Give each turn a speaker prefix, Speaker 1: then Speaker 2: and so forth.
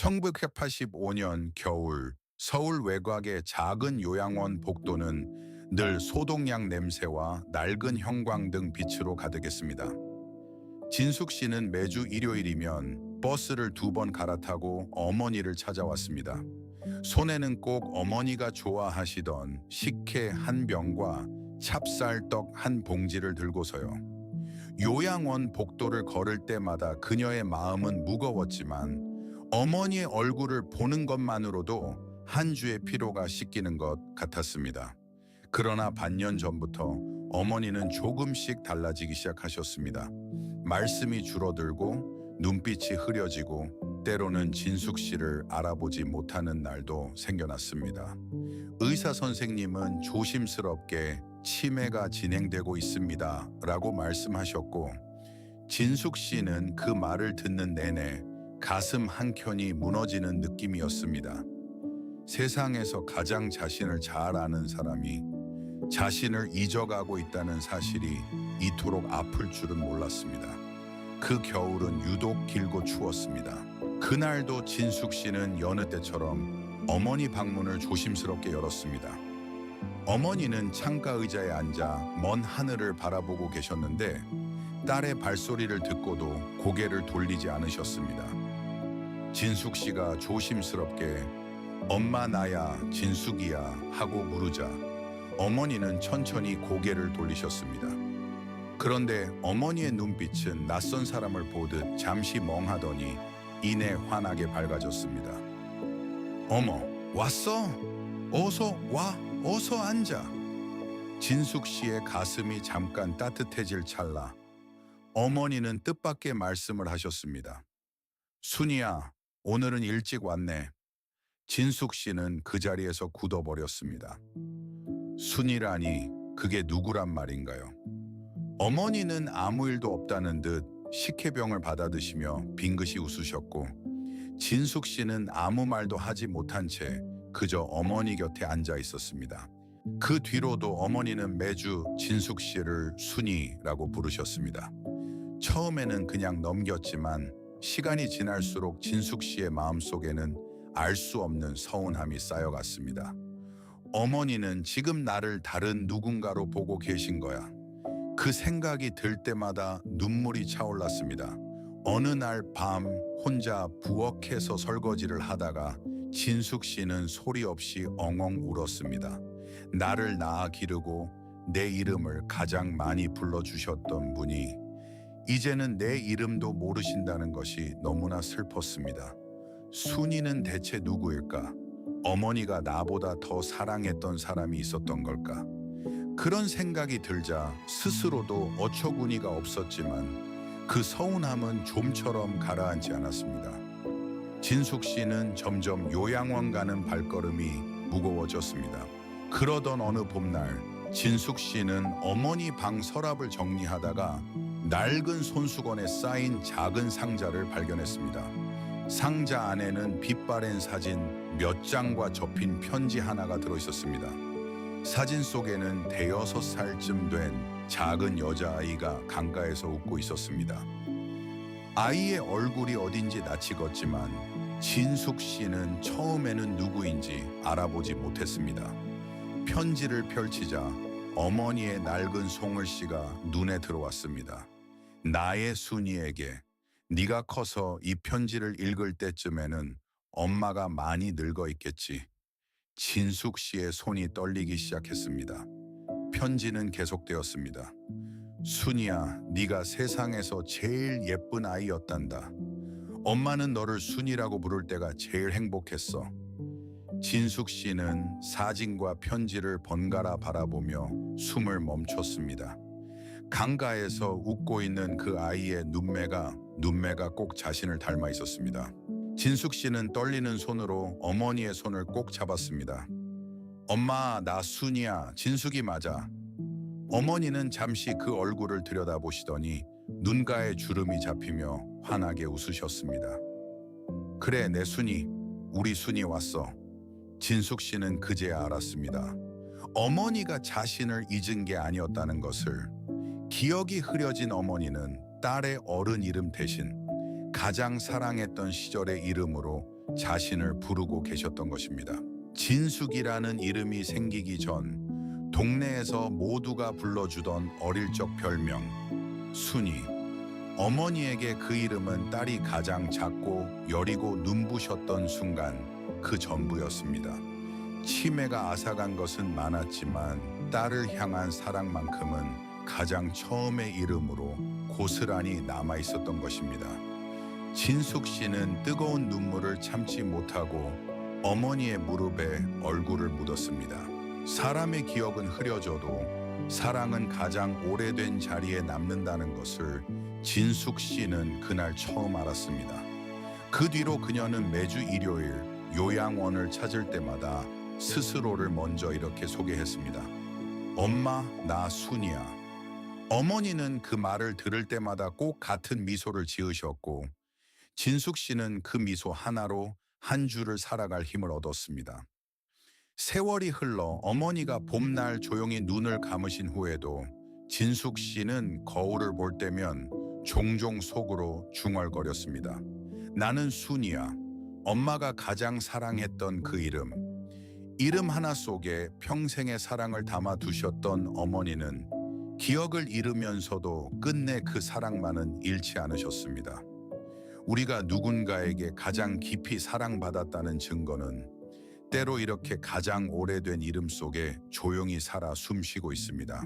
Speaker 1: 1985년 겨울 서울 외곽의 작은 요양원 복도는 늘 소독약 냄새와 낡은 형광 등 빛으로 가득했습니다. 진숙 씨는 매주 일요일이면 버스를 2번 갈아타고 어머니를 찾아왔습니다. 손에는 꼭 어머니가 좋아하시던 식혜 한 병과 찹쌀떡 한 봉지를 들고서요. 요양원 복도를 걸을 때마다 그녀의 마음은 무거웠지만 어머니의 얼굴을 보는 것만으로도 한 주의 피로가 씻기는 것 같았습니다. 그러나 반년 전부터 어머니는 조금씩 달라지기 시작하셨습니다. 말씀이 줄어들고 눈빛이 흐려지고 때로는 진숙 씨를 알아보지 못하는 날도 생겨났습니다. 의사 선생님은 조심스럽게 치매가 진행되고 있습니다 라고 말씀하셨고, 진숙 씨는 그 말을 듣는 내내 가슴 한켠이 무너지는 느낌이었습니다. 세상에서 가장 자신을 잘 아는 사람이 자신을 잊어가고 있다는 사실이 이토록 아플 줄은 몰랐습니다. 그 겨울은 유독 길고 추웠습니다. 그날도 진숙 씨는 여느 때처럼 어머니 방문을 조심스럽게 열었습니다. 어머니는 창가 의자에 앉아 먼 하늘을 바라보고 계셨는데 딸의 발소리를 듣고도 고개를 돌리지 않으셨습니다. 진숙 씨가 조심스럽게 "엄마 나야, 진숙이야" 하고 부르자 어머니는 천천히 고개를 돌리셨습니다. 그런데 어머니의 눈빛은 낯선 사람을 보듯 잠시 멍하더니 이내 환하게 밝아졌습니다. "어머, 왔어? 어서 와, 어서 앉아." 진숙 씨의 가슴이 잠깐 따뜻해질 찰나 어머니는 뜻밖의 말씀을 하셨습니다. "순이야, 오늘은 일찍 왔네." 진숙 씨는 그 자리에서 굳어버렸습니다. 순이라니 그게 누구란 말인가요? 어머니는 아무 일도 없다는 듯 식혜병을 받아드시며 빙긋이 웃으셨고, 진숙 씨는 아무 말도 하지 못한 채 그저 어머니 곁에 앉아 있었습니다. 그 뒤로도 어머니는 매주 진숙 씨를 순이라고 부르셨습니다. 처음에는 그냥 넘겼지만 시간이 지날수록 진숙 씨의 마음속에는 알 수 없는 서운함이 쌓여갔습니다. 어머니는 지금 나를 다른 누군가로 보고 계신 거야. 그 생각이 들 때마다 눈물이 차올랐습니다. 어느 날 밤 혼자 부엌에서 설거지를 하다가 진숙 씨는 소리 없이 엉엉 울었습니다. 나를 낳아 기르고 내 이름을 가장 많이 불러주셨던 분이 이제는 내 이름도 모르신다는 것이 너무나 슬펐습니다. 순이는 대체 누구일까? 어머니가 나보다 더 사랑했던 사람이 있었던 걸까? 그런 생각이 들자 스스로도 어처구니가 없었지만 그 서운함은 좀처럼 가라앉지 않았습니다. 진숙 씨는 점점 요양원 가는 발걸음이 무거워졌습니다. 그러던 어느 봄날 진숙 씨는 어머니 방 서랍을 정리하다가 낡은 손수건에 쌓인 작은 상자를 발견했습니다. 상자 안에는 빛바랜 사진 몇 장과 접힌 편지 하나가 들어있었습니다. 사진 속에는 5살쯤 된 작은 여자아이가 강가에서 웃고 있었습니다. 아이의 얼굴이 어딘지 낯익었지만 진숙 씨는 처음에는 누구인지 알아보지 못했습니다. 편지를 펼치자 어머니의 낡은 송글씨가 눈에 들어왔습니다. 나의 순이에게, 네가 커서 이 편지를 읽을 때쯤에는 엄마가 많이 늙어 있겠지. 진숙 씨의 손이 떨리기 시작했습니다. 편지는 계속되었습니다. 순이야, 네가 세상에서 제일 예쁜 아이였단다. 엄마는 너를 순이라고 부를 때가 제일 행복했어. 진숙 씨는 사진과 편지를 번갈아 바라보며 숨을 멈췄습니다. 강가에서 웃고 있는 그 아이의 눈매가 꼭 자신을 닮아 있었습니다. 진숙 씨는 떨리는 손으로 어머니의 손을 꼭 잡았습니다. 엄마, 나 순이야. 진숙이 맞아. 어머니는 잠시 그 얼굴을 들여다보시더니 눈가에 주름이 잡히며 환하게 웃으셨습니다. 그래, 내 순이, 우리 순이 왔어. 진숙 씨는 그제야 알았습니다. 어머니가 자신을 잊은 게 아니었다는 것을. 기억이 흐려진 어머니는 딸의 어른 이름 대신 가장 사랑했던 시절의 이름으로 자신을 부르고 계셨던 것입니다. 진숙이라는 이름이 생기기 전 동네에서 모두가 불러주던 어릴 적 별명 순이. 어머니에게 그 이름은 딸이 가장 작고 여리고 눈부셨던 순간 그 전부였습니다. 치매가 앗아간 것은 많았지만 딸을 향한 사랑만큼은 가장 처음의 이름으로 고스란히 남아 있었던 것입니다. 진숙 씨는 뜨거운 눈물을 참지 못하고 어머니의 무릎에 얼굴을 묻었습니다. 사람의 기억은 흐려져도 사랑은 가장 오래된 자리에 남는다는 것을 진숙 씨는 그날 처음 알았습니다. 그 뒤로 그녀는 매주 일요일 요양원을 찾을 때마다 스스로를 먼저 이렇게 소개했습니다. 엄마, 나 순이야. 어머니는 그 말을 들을 때마다 꼭 같은 미소를 지으셨고 진숙 씨는 그 미소 하나로 한 주를 살아갈 힘을 얻었습니다. 세월이 흘러 어머니가 봄날 조용히 눈을 감으신 후에도 진숙 씨는 거울을 볼 때면 종종 속으로 중얼거렸습니다. 나는 순이야. 엄마가 가장 사랑했던 그 이름. 이름 하나 속에 평생의 사랑을 담아 두셨던 어머니는 기억을 잃으면서도 끝내 그 사랑만은 잃지 않으셨습니다. 우리가 누군가에게 가장 깊이 사랑받았다는 증거는 때로 이렇게 가장 오래된 이름 속에 조용히 살아 숨쉬고 있습니다.